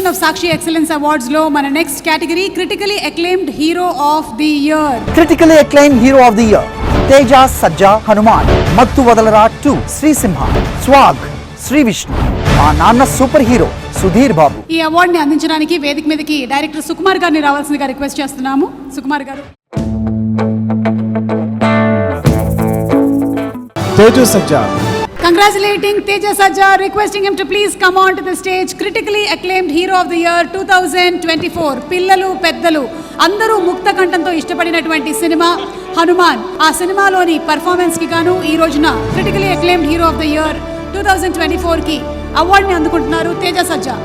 edition of Sakshi Excellence Awards lo mana next category critically acclaimed hero of the year. Critically acclaimed hero of the year, Teja Sajja Hanuman, Mattu Vadalara 2, Sri Simha, Swag, Sri Vishnu, మా నాన్న super hero Sudheer Babu. ఈ award ని అందించడానికి వేదిక మీదకి director Sukumar గారిని రావాల్సిందిగా request చేస్తున్నాము. సుకుమార్ గారు. Teja Sajja. Congratulating Teja Sajja, requesting him to please come on to the stage. Critically acclaimed hero of the year 2024. పిల్లలు పెద్దలు అందరూ ముక్త కంఠంతో ఇష్టపడినటువంటి సినిమా హనుమాన్. ఆ సినిమాలోని పర్ఫార్మెన్స్ కి గాను ఈ రోజున critically acclaimed hero of the year 2024 కి అవార్డుని అందుకుంటున్నారు తేజ సజ్జా.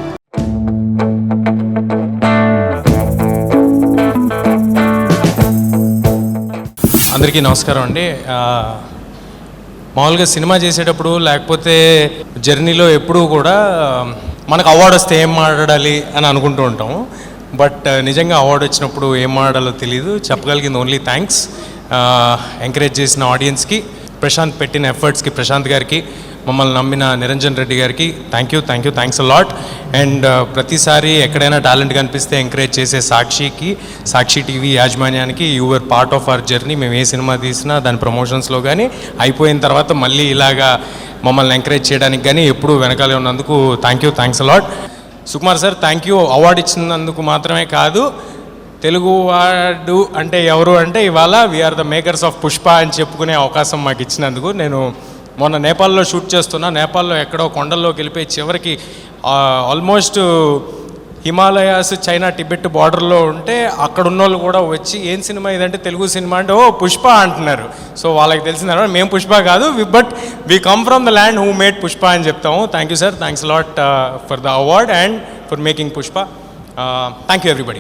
అందరికీ నమస్కారం అండి. మామూలుగా సినిమా చేసేటప్పుడు లేకపోతే జర్నీలో ఎప్పుడూ కూడా మనకు అవార్డు వస్తే ఏం మాట్లాడాలి అని అనుకుంటూ ఉంటాము. బట్ నిజంగా అవార్డు వచ్చినప్పుడు ఏం మాట్లాడాలో తెలియదు. చెప్పగలిగింది ఓన్లీ థ్యాంక్స్. ఎంకరేజ్ చేసిన ఆడియన్స్కి, ప్రశాంత్ పెట్టిన ఎఫర్ట్స్కి, ప్రశాంత్ గారికి, మమ్మల్ని నమ్మిన నిరంజన్ రెడ్డి గారికి థ్యాంక్స్ అ లాట్. అండ్ ప్రతిసారి ఎక్కడైనా టాలెంట్ కనిపిస్తే ఎంకరేజ్ చేసే సాక్షి టీవీ యాజమాన్యానికి, you are part of our journey. మేము ఏ సినిమా తీసినా దాని ప్రమోషన్స్లో కానీ అయిపోయిన తర్వాత మళ్ళీ ఇలాగా మమ్మల్ని ఎంకరేజ్ చేయడానికి కానీ ఎప్పుడూ వెనకాలే ఉన్నందుకు thanks a lot. Sukumar sir, thank you. Award ఇచ్చినందుకు మాత్రమే కాదు, తెలుగువాడు అంటే ఎవరు అంటే ఇవాళ we are the makers of Pushpa అని చెప్పుకునే అవకాశం మాకు ఇచ్చినందుకు. నేను మొన్న నేపాల్లో షూట్ చేస్తున్నా. నేపాల్లో ఎక్కడో కొండల్లోకి వెళ్ళిపోయి చివరికి ఆల్మోస్ట్ హిమాలయాస్, చైనా, టిబెట్ బార్డర్లో ఉంటే అక్కడ ఉన్న వాళ్ళు కూడా వచ్చి ఏం సినిమా ఇదంటే తెలుగు సినిమా అంటే ఓ పుష్ప అంటున్నారు. సో వాళ్ళకి తెలిసిందన్నమాట మేము పుష్ప కాదు, but we come from the land who made Pushpa అని చెప్తాము. Thank you sir, thanks lot for the award and for making Pushpa. Thank you everybody.